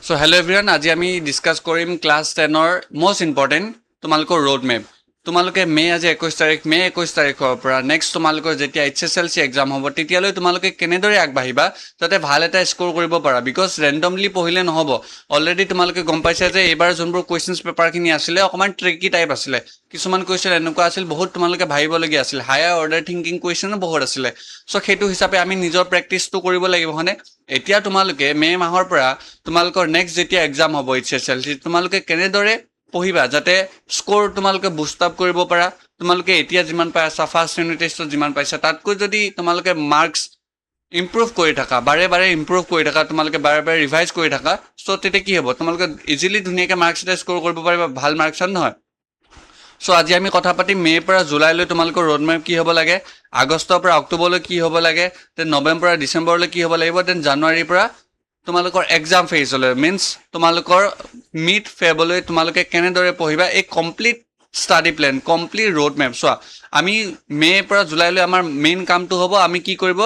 So hello everyone, আজি আমি discuss কৰিম ক্লাস 10ৰ most important তোমালোকৰ road map. তোমালোকে মে আজি 21 তাৰিখৰ পৰা নেক্সট তোমালোকৰ যেতিয়া HSLC এক্সাম হ'ব তেতিয়ালৈ তোমালোকে কেনেদৰে আগবাঢ়িবা যাতে ভাল এটা স্কোৰ কৰিব পাৰা বিকজ ৰেন্ডমলি পঢ়িলে নহব অলৰেডি তোমালোকে গম পাইছা যে এবাৰ যোনবোৰ কোৱেশ্চনছ পেপাৰখিনি আছিলে অকমান ট্ৰিকি টাইপ আছিলে কিছুমান কোৱেশ্চন এনেকুৱা আছিল বহুত তোমালোকে ভাবিবলগীয়া আছিল হায়াৰ অৰ্ডাৰ থিংকিং কোৱেশ্চনো বহুত আছিলে সো সেইটো হিচাপে আমি নিজৰ প্ৰেক্টিছটো কৰিব লাগিব হনে এতিয়া তোমালোকে মে মাহৰ পৰা তোমালোকৰ নেক্সট যেতিয়া এক্সাম হ'ব HSLC তোমালোকে কেনেদৰে পঢ়িবা যাতে স্কোৰ তোমালোকে বুষ্ট আপ কৰিব পাৰা তোমালোকে এতিয়া যিমান পাই আছা ফাৰ্ষ্ট ইউনিট টেষ্টত যিমান পাইছা তাতকৈ যদি তোমালোকে মাৰ্কছ ইম্প্ৰুভ কৰি থাকা বাৰে বাৰে ইম্প্ৰুভ কৰি থাকা তোমালোকে বাৰে বাৰে ৰিভাইজ কৰি থাকা সো তেতিয়া কি হ'ব তোমালোকে ইজিলি ধুনীয়াকৈ মাৰ্কছ এটা স্কোৰ কৰিব পাৰিবা ভাল মাৰ্কছ নহয় সো আজি আমি কথা পাতিম মে'ৰ পৰা জুলাইলৈ তোমালোকৰ ৰোড মেপ কি হ'ব লাগে আগষ্টৰ পৰা অক্টোবৰলৈ কি হ'ব লাগে দেন নৱেম্বৰ পৰা ডিচেম্বৰলৈ কি হ'ব লাগিব দেন জানুৱাৰীৰ পৰা তোমালোকৰ এক্সাম ফেজলৈ মিন্স তোমালোকৰ মিড ফেবলৈ তোমালোকে কেনেদৰে পঢ়িবা এই complete study plan complete road map চোৱা আমি মে'ৰ পৰা জুলাইলৈ আমাৰ মেইন কামটো হ'ব আমি কি কৰিব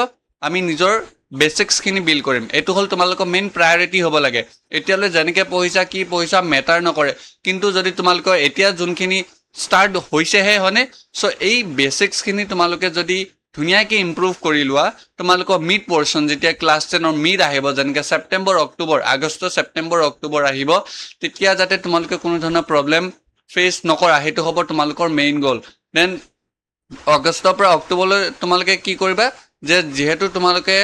আমি নিজৰ বেচিক্সখিনি বিল্ড কৰিম এইটো হ'ল তোমালোকৰ মেইন প্ৰায়ৰিটি হ'ব লাগে এতিয়ালৈ যেনেকৈ পঢ়িছা মেটাৰ নকৰে কিন্তু যদি তোমালোকৰ এতিয়া যোনখিনি ষ্টাৰ্ট হৈছেহে হয়নে চ' এই বেচিক্সখিনি তোমালোকে যদি ধুনীয়াকৈ ইম্প্ৰুভ কৰি লোৱা তোমালোকৰ মিড পৰ্চন যেতিয়া ক্লাছ 10ৰ মিড আহিব যেনেকৈ September October August September October আহিব তেতিয়া যাতে তোমালোকে কোনো ধৰণৰ প্ৰব্লেম ফেচ নকৰা সেইটো হ'ব তোমালোকৰ মেইন গ'ল দেন আগষ্টৰ পৰা অক্টোবৰলৈ তোমালোকে কি কৰিবা যে যিহেতু তোমালোকে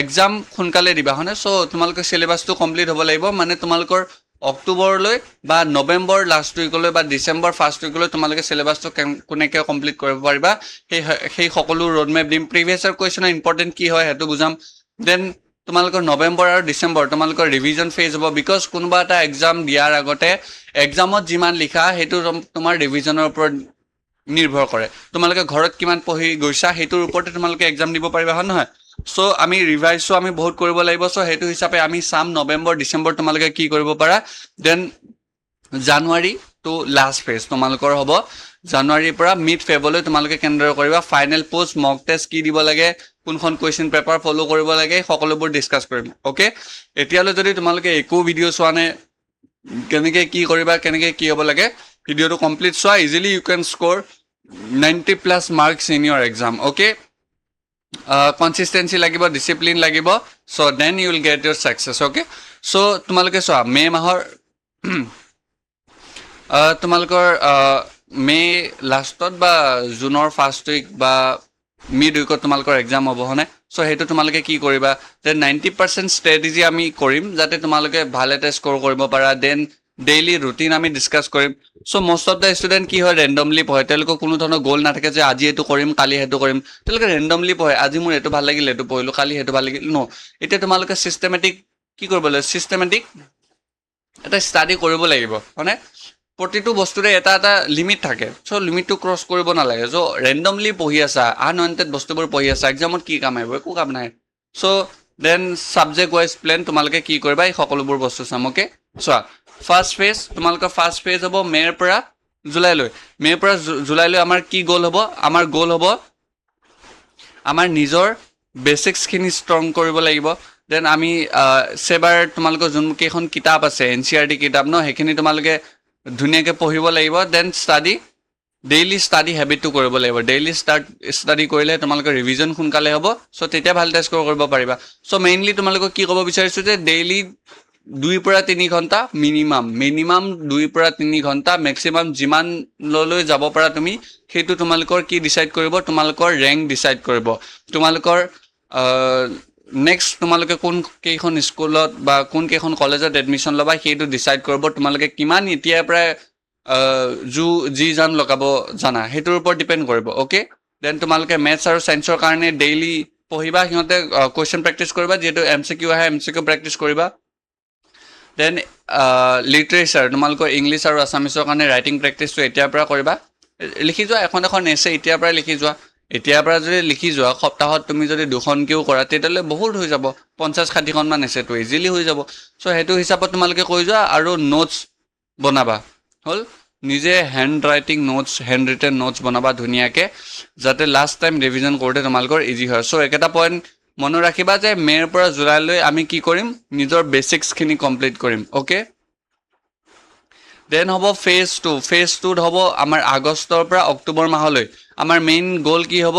এক্সাম সোনকালে দিবা হয়নে চ' তোমালোকে চিলেবাছটো কমপ্লিট হ'ব লাগিব মানে তোমালোকৰ অক্টোবৰলৈ বা নৱেম্বৰ লাষ্ট উইকলৈ বা ডিচেম্বৰ ফাৰ্ষ্ট উইকলৈ তোমালোকে চিলেবাছটো কোনেকৈ কমপ্লিট কৰিব পাৰিবা সেই সকলো ৰোড মেপ দিম প্ৰিভিয়াছ ইয়াৰ কুৱেশ্যনৰ ইম্পৰ্টেণ্ট কি হয় সেইটো বুজাম দেন তোমালোকৰ নৱেম্বৰ আৰু ডিচেম্বৰ তোমালোকৰ ৰিভিজন ফেজ হ'ব বিকজ কোনোবা এটা এক্সাম দিয়াৰ আগতে এক্সামত যিমান লিখা সেইটো তোমাৰ ৰিভিজনৰ ওপৰত নিৰ্ভৰ কৰে তোমালোকে ঘৰত কিমান পঢ়ি গৈছা সেইটোৰ ওপৰতে তোমালোকে এক্সাম দিব পাৰিবা হয় নহয় চ' আমি ৰিভাইজটো আমি বহুত কৰিব লাগিব চ' সেইটো হিচাপে আমি চাম নৱেম্বৰ ডিচেম্বৰ তোমালোকে কি কৰিব পাৰা then January to last phase তোমালোকৰ হ'ব জানুৱাৰীৰ পৰা মিড ফেবলৈ তোমালোকে কেনেদৰে কৰিবা ফাইনেল পোষ্ট মক টেষ্ট কি দিব লাগে কোনখন কুৱেশ্যন পেপাৰ ফ'ল' কৰিব লাগে সকলোবোৰ ডিছকাছ কৰিম অ'কে এতিয়ালৈ যদি তোমালোকে একো ভিডিঅ' চোৱা নাই কেনেকৈ কি কৰিবা কেনেকৈ কি হ'ব লাগে ভিডিঅ'টো কমপ্লিট চোৱা easily you can score 90+ marks in your exam okay consistency লাগিব ডিচিপ্লিন লাগিব so' then you will get your success okay so' তোমালোকে চোৱা মে' মাহৰ তোমালোকৰ মে লাষ্টত বা জুনৰ ফাৰ্ষ্ট উইক বা মিড উইকত তোমালোকৰ এক্সাম হ'ব হয়নে চ' সেইটো তোমালোকে কি কৰিবা দেন 90% ষ্ট্ৰেটেজি আমি কৰিম যাতে তোমালোকে ভাল এটা স্ক'ৰ কৰিব পাৰা দেন ডেইলি ৰুটিন আমি ডিছকাছ কৰিম চ' মষ্ট অফ দ্য ষ্টুডেণ্ট কি হয় ৰেণ্ডমলি পঢ়ে তেওঁলোকৰ কোনো ধৰণৰ গ'ল নাথাকে যে আজি এইটো কৰিম কালি সেইটো কৰিম তেওঁলোকে ৰেণ্ডমলি পঢ়ে আজি মোৰ এইটো ভাল লাগিল এইটো পঢ়িলোঁ কালি সেইটো ভাল লাগিল ন এতিয়া তোমালোকে চিষ্টেমেটিক কি কৰিব লাগিব চিষ্টেমেটিক এটা ষ্টাডি কৰিব লাগিব হয়নে প্ৰতিটো বস্তুৰে এটা এটা লিমিট থাকে চ' লিমিটটো ক্ৰছ কৰিব নালাগে চ' ৰেণ্ডমলি পঢ়ি আছা আনৱান্টেড বস্তুবোৰ পঢ়ি আছা এক্সামত কি কাম আহিব একো কাম নাই চ' দেন ছাবজেক্ট ৱাইজ প্লেন তোমালোকে কি কৰিবা এই সকলোবোৰ বস্তু চাম অ'কে চোৱা ফাৰ্ষ্ট ফেজ তোমালোকৰ ফাৰ্ষ্ট ফেজ হ'ব মে'ৰ পৰা জুলাইলৈ আমাৰ কি গ'ল হ'ব আমাৰ গ'ল হ'ব আমাৰ নিজৰ বেচিক্সখিনি ষ্ট্ৰং কৰিব লাগিব দেন আমি সেবাৰ তোমালোকৰ যোনকেইখন কিতাপ আছে NCERT কিতাপ ন সেইখিনি তোমালোকে ধুনীয়াকৈ পঢ়িব লাগিব দেন ডেইলি ষ্টাডি হেবিটটো কৰিব লাগিব ডেইলি ষ্টাডি কৰিলে তোমালোকৰ ৰিভিজন সোনকালে হ'ব চ' তেতিয়া ভাল এটা স্ক'ৰ কৰিব পাৰিবা চ' মেইনলি তোমালোকক কি ক'ব বিচাৰিছোঁ যে ডেইলি 2 পৰা 3 ঘণ্টা মিনিমাম 2 পৰা 3 ঘণ্টা মেক্সিমাম যিমানলৈ যাব পাৰা তুমি সেইটো তোমালোকৰ কি ডিচাইড কৰিব তোমালোকৰ ৰেংক ডিচাইড কৰিব তোমালোকৰ নেক্সট তোমালোকে কোন কেইখন স্কুলত বা কোন কেইখন কলেজত এডমিশ্যন ল'বা সেইটো ডিচাইড কৰিব তোমালোকে কিমান এতিয়াৰ পৰাই যি জান লগাব জানা সেইটোৰ ওপৰত ডিপেণ্ড কৰিব অ'কে দেন তোমালোকে মেথছ আৰু ছায়েন্সৰ কাৰণে ডেইলি পঢ়িবা সিহঁতে কুৱেশ্যন প্ৰেক্টিছ কৰিবা যিহেতু MCQ আহে MCQ প্ৰেক্টিছ কৰিবা দেন লিটাৰেচাৰ তোমালোকৰ ইংলিছ আৰু আছামিছৰ কাৰণে ৰাইটিং প্ৰেক্টিছটো এতিয়াৰ পৰা কৰিবা লিখি যোৱা এখন এছে এতিয়াৰ পৰাই লিখি যোৱা এতিয়াৰ পৰা যদি লিখি যোৱা সপ্তাহত তুমি যদি 2খনকেও কৰা তেতিয়াহ'লে বহুত হৈ যাব 50-60খনমান এছেটো ইজিলি হৈ যাব চ' সেইটো হিচাপত তোমালোকে কৈ যোৱা আৰু নোটছ বনাবা হ'ল নিজে হেণ্ড ৰিটেন নোটছ বনাবা ধুনীয়াকৈ যাতে লাষ্ট টাইম ৰিভিজন কৰোঁতে তোমালোকৰ ইজি হয় চ' একেটা পইণ্ট মনত ৰাখিবা যে মে'ৰ পৰা জুলাইলৈ আমি কি কৰিম নিজৰ বেচিক্সখিনি কমপ্লিট কৰিম অ'কে দেন হ'ব ফেজ টুত হ'ব আমাৰ আগষ্টৰ পৰা অক্টোবৰ মাহলৈ আমাৰ মেইন গ'ল কি হ'ব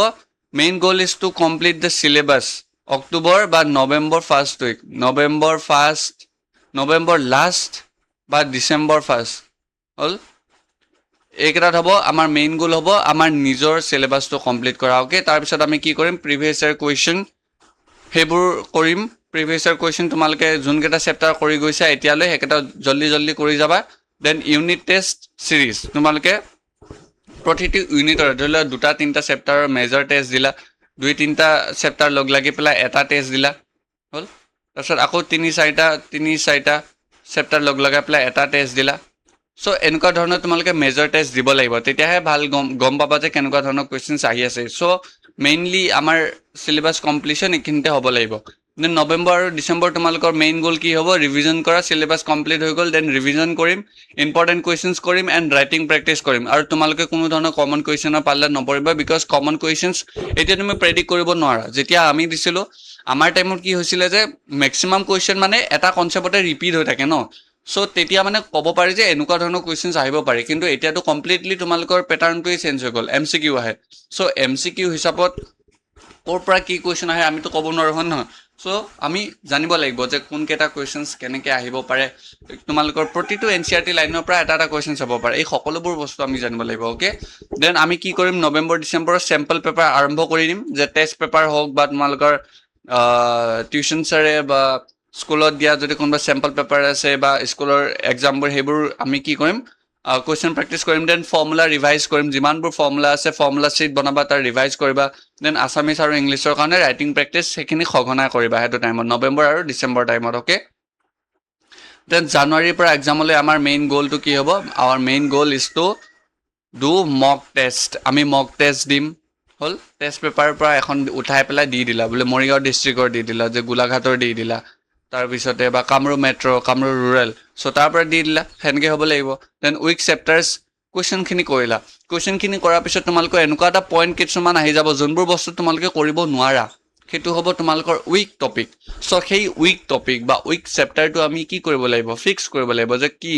main goal is to complete the syllabus October বা November first week November last বা ডিচেম্বৰ ফাৰ্ষ্ট হ'ল এইকেইটাত হ'ব আমাৰ মেইন গ'ল হ'ব আমাৰ নিজৰ চিলেবাছটো কমপ্লিট কৰা অ'কে তাৰপিছত আমি কি কৰিম প্ৰিভিয়াছ ইয়াৰ কুৱেশ্যন সেইবোৰ কৰিম প্ৰিভিয়াছ ইয়াৰ কুৱেশ্যন তোমালোকে যোনকেইটা চেপ্টাৰ কৰি গৈছা এতিয়ালৈ সেইকেইটা জল্দি কৰি যাবা দেন ইউনিট টেষ্ট চিৰিজ তোমালোকে প্ৰতিটো ইউনিটৰ ধৰি লোৱা 2-3টা চেপ্টাৰৰ মেজৰ টেষ্ট দিলা 2-3টা চেপ্টাৰ লগ লাগি পেলাই এটা টেষ্ট দিলা হ'ল তাৰপিছত আকৌ 3-4টা চেপ্টাৰ লগ লগাই পেলাই এটা টেষ্ট দিলা চ' এনেকুৱা ধৰণৰ তোমালোকে মেজৰ টেষ্ট দিব লাগিব তেতিয়াহে ভাল গম পাবা যে কেনেকুৱা ধৰণৰ কুৱেশ্যনছ আহি আছে চ' মেইনলি আমাৰ চিলেবাছ কমপ্লিশ্যন এইখিনিতে হ'ব লাগিব দেন নৱেম্বৰ আৰু ডিচেম্বৰ তোমালোকৰ মেইন গ'ল কি হ'ব ৰিভিজন কৰা চিলেবাছ কমপ্লিট হৈ গ'ল দেন ৰিভিজন কৰিম ইম্পৰ্টেণ্ট কুৱেশ্যনছ কৰিম এণ্ড ৰাইটিং প্ৰেক্টিছ কৰিম আৰু তোমালোকে কোনো ধৰণৰ কমন কুৱেশ্যনৰ পাল্লাত নপৰিবা বিকজ কমন কুৱেশ্যনছ এতিয়া তুমি প্ৰেডিক্ট কৰিব নোৱাৰা যেতিয়া আমি দিছিলোঁ আমাৰ টাইমত কি হৈছিলে যে মেক্সিমাম কুৱেশ্যন মানে এটা কনচেপ্টতে ৰিপিট হৈ থাকে ন চ' তেতিয়া মানে ক'ব পাৰি যে এনেকুৱা ধৰণৰ কুৱেশ্যনছ আহিব পাৰে কিন্তু এতিয়াতো কমপ্লিটলি তোমালোকৰ পেটাৰ্ণটোৱেই চেঞ্জ হৈ গ'ল MCQ আহে চ' MCQ হিচাপত ক'ৰ পৰা কি কুৱেশ্যন আহে আমিতো ক'ব নোৱাৰোঁ হয় নহয় চ' আমি জানিব লাগিব যে কোনকেইটা কুৱেশ্যনছ কেনেকৈ আহিব পাৰে তোমালোকৰ প্ৰতিটো NCERT লাইনৰ পৰা এটা কুৱেশ্যনছ হ'ব পাৰে এই সকলোবোৰ বস্তু আমি জানিব লাগিব অ'কে দেন আমি কি কৰিম নৱেম্বৰ ডিচেম্বৰৰ চেম্পল পেপাৰ আৰম্ভ কৰি দিম যে টেষ্ট পেপাৰ হওক বা তোমালোকৰ টিউশ্যন ছাৰে বা স্কুলত দিয়া যদি কোনোবা চেম্পল পেপাৰ আছে বা স্কুলৰ এক্সামবোৰ সেইবোৰ আমি কি কৰিম কুৱেশ্যন প্ৰেক্টিছ কৰিম দেন ফৰ্মুলা ৰিভাইজ কৰিম যিমানবোৰ ফৰ্মুলা আছে ফৰ্মুলা শ্বীট বনাবা তাৰ ৰিভাইজ কৰিবা দেন আছামিজ আৰু ইংলিছৰ কাৰণে ৰাইটিং প্ৰেক্টিছ সেইখিনি সঘনাই কৰিবা সেইটো টাইমত নৱেম্বৰ আৰু ডিচেম্বৰ টাইমত অ'কে দেন জানুৱাৰীৰ পৰা এক্সামলৈ আমাৰ মেইন গ'লটো কি হ'ব hour main goal is to do mock test আমি মক টেষ্ট দিম হ'ল টেষ্ট পেপাৰৰ পৰা এখন উঠাই পেলাই দি দিলা বোলে মৰিগাঁও ডিষ্ট্ৰিক্টৰ দি দিলা যে গোলাঘাটৰ দি দিলা তাৰপিছতে বা কামৰূপ মেট্ৰ' কামৰূপ ৰুৰেল চ' তাৰ পৰা দি দিলা সেনেকৈ হ'ব লাগিব দেন উইক চেপ্টাৰ্ছ কুৱেশ্যনখিনি কৰিলা কুৱেশ্যনখিনি কৰাৰ পিছত তোমালোকৰ এনেকুৱা এটা পইণ্ট কিছুমান আহি যাব যোনবোৰ বস্তু তোমালোকে কৰিব নোৱাৰা সেইটো হ'ব তোমালোকৰ উইক টপিক চ' সেই উইক টপিক বা উইক চেপ্টাৰটো আমি কি কৰিব লাগিব ফিক্স কৰিব লাগিব যে কি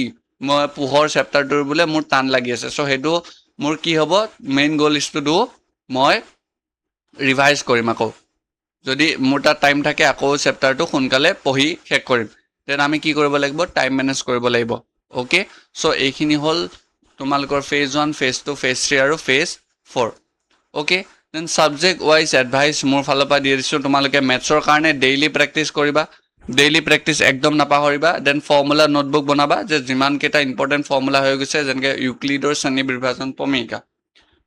মই পোহৰ চেপ্টাৰটোৰ বোলে মোৰ টান লাগি আছে চ' সেইটো মোৰ কি হ'ব main goal is to do মই ৰিভাইজ কৰিম আকৌ যদি মোৰ তাত টাইম থাকে আকৌ চেপ্টাৰটো সোনকালে পঢ়ি শেষ কৰিম দেন আমি কি কৰিব লাগিব টাইম মেনেজ কৰিব লাগিব অ'কে চ' এইখিনি হ'ল তোমালোকৰ ফেজ 1 ফেজ 2 ফেজ 3 আৰু phase 4 okay then subject wise advice মোৰ ফালৰ পৰা দি দিছোঁ তোমালোকে মেথছৰ কাৰণে ডেইলি প্ৰেক্টিছ কৰিবা ডেইলি প্ৰেক্টিছ একদম নাপাহৰিবা দেন ফৰ্মুলা নোটবুক বনাবা যে যিমানকেইটা ইম্পৰ্টেণ্ট ফৰ্মুলা হৈ গৈছে যেনেকৈ ইউক্লিডৰ শ্ৰেণী বিভাজন প্ৰমেয়িকা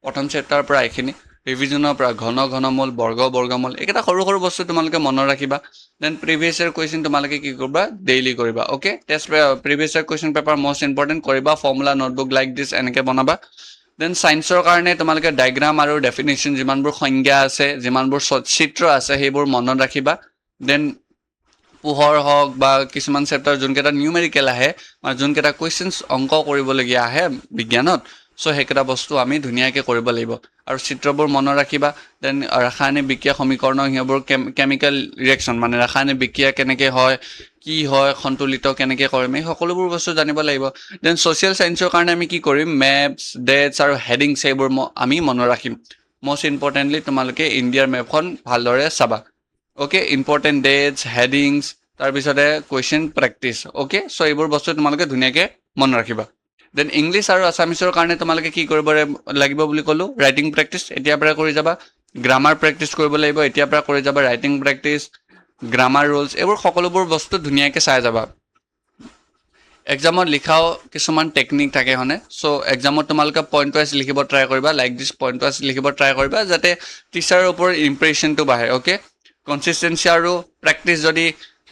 প্ৰথম চেপ্টাৰৰ পৰা এইখিনি ৰিভিজনৰ পৰা ঘনমূল বৰ্গমূল এইকেইটা সৰু সৰু বস্তু তোমালোকে মনত ৰাখিবা দেন প্ৰিভিয়াছ ইয়াৰ কুৱেশ্যন তোমালোকে কি কৰিবা ডেইলি কৰিবা okay test previous year question paper most important কৰিবা ফৰ্মুলা নোটবুক লাইক দিছ এনেকৈ বনাবা দেন ছায়েন্সৰ কাৰণে তোমালোকে ডায়েগ্ৰাম আৰু ডেফিনেশ্যন যিমানবোৰ সংজ্ঞা আছে যিমানবোৰ চিত্ৰ আছে সেইবোৰ মনত ৰাখিবা দেন পোহৰ হওক বা কিছুমান চেপ্টাৰ যোনকেইটা নিউমেৰিকেল আহে বা যোনকেইটা কুৱেশ্যনছ অংক কৰিবলগীয়া আহে বিজ্ঞানত চ' সেইকেইটা বস্তু আমি ধুনীয়াকৈ কৰিব লাগিব আৰু চিত্ৰবোৰ মনত ৰাখিবা দেন ৰাসায়নিক বিক্ৰিয়া সমীকৰণৰ সেইবোৰ কেমিকেল ৰিয়েকশ্যন মানে ৰাসায়নিক বিক্ৰিয়া কেনেকৈ হয় কি হয় সন্তুলিত কেনেকৈ কৰিম এই সকলোবোৰ বস্তু জানিব লাগিব দেন ছ'চিয়েল ছায়েন্সৰ কাৰণে আমি কি কৰিম মেপছ ডেটছ আৰু হেডিংছ সেইবোৰ আমি মনত ৰাখিম মষ্ট ইম্পৰ্টেণ্টলি তোমালোকে ইণ্ডিয়াৰ মেপখন ভালদৰে চাবা অ'কে ইম্পৰ্টেণ্ট ডেটছ হেডিংছ তাৰপিছতে কুৱেশ্যন প্ৰেক্টিছ অ'কে চ' এইবোৰ বস্তু তোমালোকে ধুনীয়াকৈ মনত ৰাখিবা দেন ইংলিছ আৰু আছামিছৰ কাৰণে তোমালোকে কি কৰিব লাগিব বুলি ক'লোঁ ৰাইটিং প্ৰেক্টিছ এতিয়াৰ পৰা কৰি যাবা গ্ৰামাৰ প্ৰেক্টিছ কৰিব লাগিব এতিয়াৰ পৰা কৰি যাবা ৰাইটিং প্ৰেক্টিছ গ্ৰামাৰ ৰুলছ এইবোৰ সকলোবোৰ বস্তু ধুনীয়াকৈ চাই যাবা এক্সামত লিখাও কিছুমান টেকনিক থাকে হয়নে চ' এক্সামত তোমালোকে পইণ্ট ৱাইজ লিখিব ট্ৰাই কৰিবা লাইক দিছ পইণ্ট ৱাইজ লিখিব ট্ৰাই কৰিবা যাতে টিচাৰৰ ওপৰত ইম্প্ৰেশ্যনটো বাঢ়ে অ'কে কনচিষ্টেঞ্চি আৰু প্ৰেক্টিছ যদি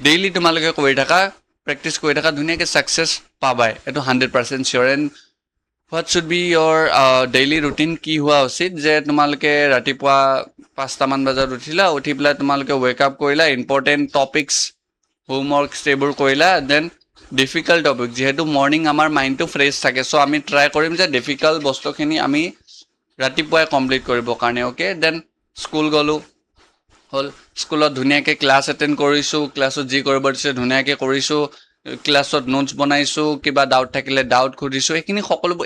ডেইলি তোমালোকে কৰি থাকা প্ৰেক্টিছ কৰি থাকা ধুনীয়াকৈ ছাকচেছ পাবাই এইটো 100% sure and what should be your daily routine কি হোৱা উচিত যে তোমালোকে ৰাতিপুৱা 5টামান বজাত উঠি পেলাই তোমালোকে ৱেক আপ কৰিলা ইম্পৰ্টেণ্ট টপিকছ হোমৱৰ্কছ এইবোৰ কৰিলা দেন ডিফিকাল্ট টপিক যিহেতু মৰ্ণিং আমাৰ মাইণ্ডটো ফ্ৰেছ থাকে চ' আমি ট্ৰাই কৰিম যে ডিফিকাল্ট বস্তুখিনি আমি ৰাতিপুৱাই কমপ্লিট কৰিবৰ কাৰণে অ'কে দেন স্কুল গ'লোঁ হ'ল স্কুলত ধুনীয়াকৈ ক্লাছ এটেণ্ড কৰিছোঁ, ক্লাছত যি কৰিব দিছে ধুনীয়াকৈ কৰিছোঁ, ক্লাছত নোটছ বনাইছোঁ, কিবা ডাউট থাকিলে ডাউট সুধিছোঁ,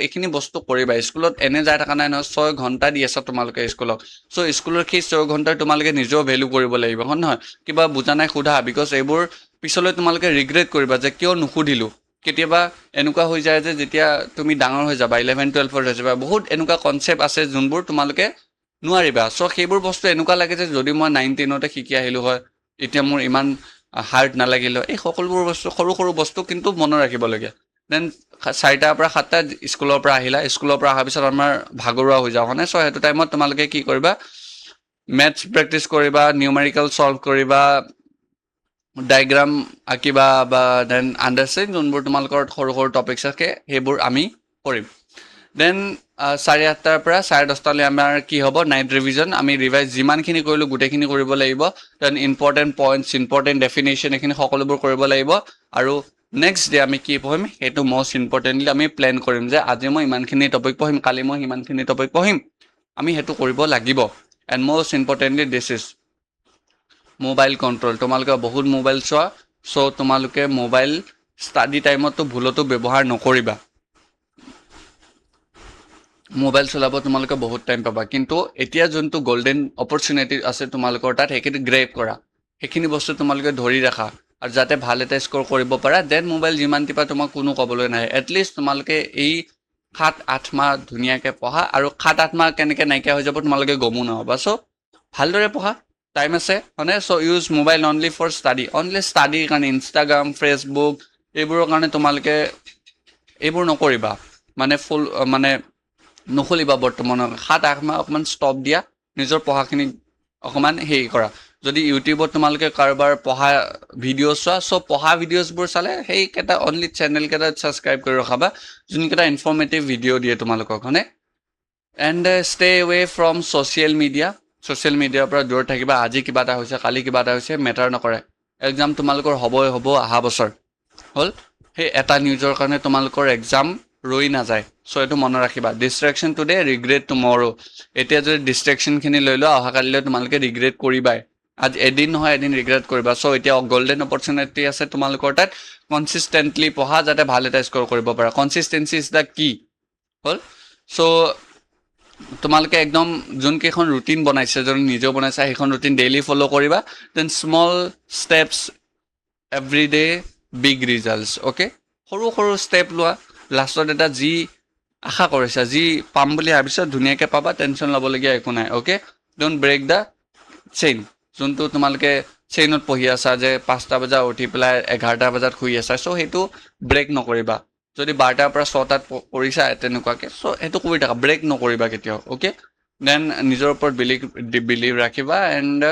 এইখিনি বস্তু কৰিবা। স্কুলত এনে যাই থকা নাই নহয়, 6 ঘণ্টা দি আছা তোমালোকে স্কুলক। চ' স্কুলৰ সেই 6 ঘণ্টাৰ তোমালোকে নিজেও ভেলু কৰিব লাগিব, হয় নহয়? কিবা বুজা নাই সোধা, বিকজ এইবোৰ পিছলৈ তোমালোকে ৰিগ্ৰেট কৰিবা যে কিয় নুসুধিলোঁ। কেতিয়াবা এনেকুৱা হৈ যায় যে যেতিয়া তুমি ডাঙৰ হৈ যাবা, 11, 12 হৈ যাবা, বহুত এনেকুৱা কনচেপ্ট আছে যোনবোৰ তোমালোকে নোৱাৰিবা। চ' সেইবোৰ বস্তু এনেকুৱা লাগে যে যদি মই 9, 10তে শিকি আহিলোঁ হয়, এতিয়া মোৰ ইমান হাৰ্ড নালাগিলে। এই সকলোবোৰ বস্তু সৰু সৰু বস্তু কিন্তু মনত ৰাখিবলগীয়া। দেন 4টাৰ পৰা 7টা স্কুলৰ পৰা আহিলা, স্কুলৰ পৰা অহাৰ পিছত আমাৰ ভাগৰুৱা হৈ যাওঁ হয়নে? চ' সেইটো টাইমত তোমালোকে কি কৰিবা, মেথছ প্ৰেক্টিচ কৰিবা, নিউমেৰিকেল ছল্ভ কৰিবা, ডায়েগ্ৰাম আঁকিবা, বা দেন আণ্ডাৰষ্টেণ্ড যোনবোৰ তোমালোকৰ সৰু সৰু টপিকছ থাকে সেইবোৰ আমি কৰিম। দেন 8:30 পৰা 10:30লৈ আমাৰ কি হ'ব, নাইট ৰিভিজন। আমি ৰিভাইজ যিমানখিনি কৰিলোঁ গোটেইখিনি কৰিব লাগিব। Then important points, important definition এইখিনি সকলোবোৰ কৰিব লাগিব। আৰু নেক্সট ডে আমি কি পঢ়িম সেইটো মষ্ট ইম্পৰ্টেণ্টলি আমি প্লেন কৰিম যে আজি মই ইমানখিনি টপিক পঢ়িম, কালি মই সিমানখিনি টপিক পঢ়িম, আমি সেইটো কৰিব লাগিব। And most importantly this is mobile control. তোমালোকে বহুত মোবাইল চোৱা, চ' তোমালোকে মোবাইল ষ্টাডি টাইমততো ভুলতো ব্যৱহাৰ নকৰিবা। মোবাইল চলাব তোমালোকে বহুত টাইম পাবা, কিন্তু এতিয়া যোনটো গল্ডেন অপৰচুনিটি আছে তোমালোকৰ তাত, সেইখিনি গ্ৰেপ কৰা, সেইখিনি বস্তু তোমালোকে ধৰি ৰাখা, আৰু যাতে ভাল এটা স্ক'ৰ কৰিব পাৰা। দেন মোবাইল যিমান টিপা তোমাক কোনো ক'বলৈ নাই। এটলিষ্ট তোমালোকে এই 7-8 মাহ ধুনীয়াকৈ পঢ়া, আৰু 7-8 মাহ কেনেকৈ নাইকিয়া হৈ যাব তোমালোকে গমো নহ'বা। চ' ভালদৰে পঢ়া, টাইম আছে হয়নে? So' use mobile only for study, only ষ্টাডিৰ কাৰণে। ইনষ্টাগ্ৰাম, ফেচবুক এইবোৰৰ কাৰণে তোমালোকে এইবোৰ নকৰিবা, মানে নুখুলিবা বৰ্তমানৰ 7-8 মাহ। অকণমান ষ্টপ দিয়া, নিজৰ পঢ়াখিনি অকণমান হেৰি কৰা। যদি ইউটিউবত তোমালোকে কাৰোবাৰ পঢ়া ভিডিঅ' চোৱা, চ' পঢ়া ভিডিঅ'ছবোৰ চালে সেইকেইটা অনলি চেনেলকেইটাত ছাবস্ক্ৰাইব কৰি ৰখাবা, যোনকেইটা ইনফৰ্মেটিভ ভিডিঅ' দিয়ে তোমালোকক হয়নে? And stay away from social media. Social মিডিয়াৰ পৰা দূৰত থাকিবা। আজি কিবা এটা হৈছে, কালি কিবা এটা হৈছে, মেটাৰ নকৰে। এক্সাম তোমালোকৰ হ'বই হ'ব অহা বছৰ। হ'ল, সেই এটা নিউজৰ কাৰণে তোমালোকৰ এক্সাম ৰৈ নাযায়। চ' এইটো মনত ৰাখিবা, ডিষ্ট্ৰেকশ্যন টুডে, ৰিগ্ৰেট টুমৰো। এতিয়া যদি ডিষ্ট্ৰেকশ্যনখিনি লৈ লোৱা, অহাকালিলৈ তোমালোকে ৰিগ্ৰেট কৰিবাই। আজি এদিন নহয় এদিন ৰিগ্ৰেট কৰিবা। চ' এতিয়া গল্ডেন অপৰচুনিটি আছে তোমালোকৰ তাত। কনচিষ্টেণ্টলি পঢ়া, যাতে ভাল এটা স্ক'ৰ কৰিব পাৰা। কনচিষ্টেঞ্চি ইজ দ্য কি। হ'ল, চ' তোমালোকে একদম যোনকেইখন ৰুটিন বনাইছে, যদি নিজেও বনাইছা, সেইখন ৰুটিন ডেইলি ফ'ল' কৰিবা। Then small steps every day, big results. Okay, সৰু সৰু ষ্টেপ লোৱা, লাষ্টত এটা যি আশা কৰিছা, যি পাম বুলি ভাবিছা, ধুনীয়াকৈ পাবা। টেনশ্যন ল'বলগীয়া একো নাই। Okay, don't break the chain. যোনটো তোমালোকে চেইনত পঢ়ি আছা যে 5টা বজাত উঠি পেলাই 11টা বজাত শুই আছা, চ' সেইটো ব্ৰেক নকৰিবা। যদি 12টাৰ পৰা 6টাত কৰিছা তেনেকুৱাকৈ, চ' সেইটো কৰি থাকা, ব্ৰেক নকৰিবা কেতিয়াও। অ'কে, দেন নিজৰ ওপৰত বিলিভ ৰাখিবা। And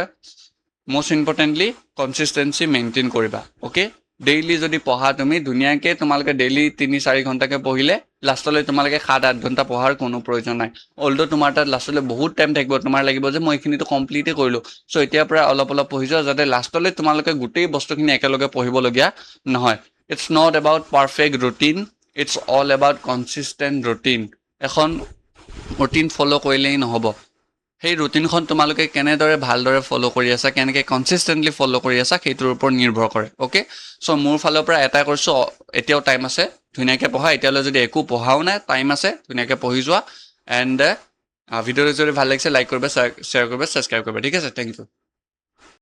most importantly consistency maintain কৰিবা। অ'কে, ডেইলি যদি পঢ়া তুমি ধুনীয়াকৈ, তোমালোকে ডেইলি 3-4 ঘণ্টাকৈ পঢ়িলে লাষ্টলৈ তোমালোকে 7-8 ঘণ্টা পঢ়াৰ কোনো প্ৰয়োজন নাই। অলদো তোমাৰ তাত লাষ্টলৈ বহুত টাইম থাকিব, তোমাৰ লাগিব যে মই এইখিনিতো কমপ্লিটেই কৰিলোঁ। চ' এতিয়াৰ পৰা অলপ অলপ পঢ়ি যোৱা, যাতে লাষ্টলৈ তোমালোকে গোটেই বস্তুখিনি একেলগে পঢ়িবলগীয়া নহয়। It's not about perfect routine, it's all about consistent routine. এখন ৰুটিন ফ'ল' কৰিলেই নহ'ব। সেই ৰুটিনখন তোমালোকে কেনেদৰে ভালদৰে ফ'ল' কৰি আছা, কেনেকৈ কনচিষ্টেণ্টলি ফ'ল' কৰি আছা, সেইটোৰ ওপৰত নিৰ্ভৰ কৰে। অ'কে, চ' মোৰ ফালৰ পৰা এটাই কৈছোঁ, এতিয়াও টাইম আছে, ধুনীয়াকৈ পঢ়া। এতিয়ালৈ যদি একো পঢ়াও নাই, টাইম আছে, ধুনীয়াকৈ পঢ়ি যোৱা। এণ্ড ভিডিঅ'টো যদি ভাল লাগিছে লাইক কৰিবা, শ্বেয়াৰ কৰিবা, ছাবস্ক্ৰাইব কৰিবা। ঠিক আছে, থেংক ইউ।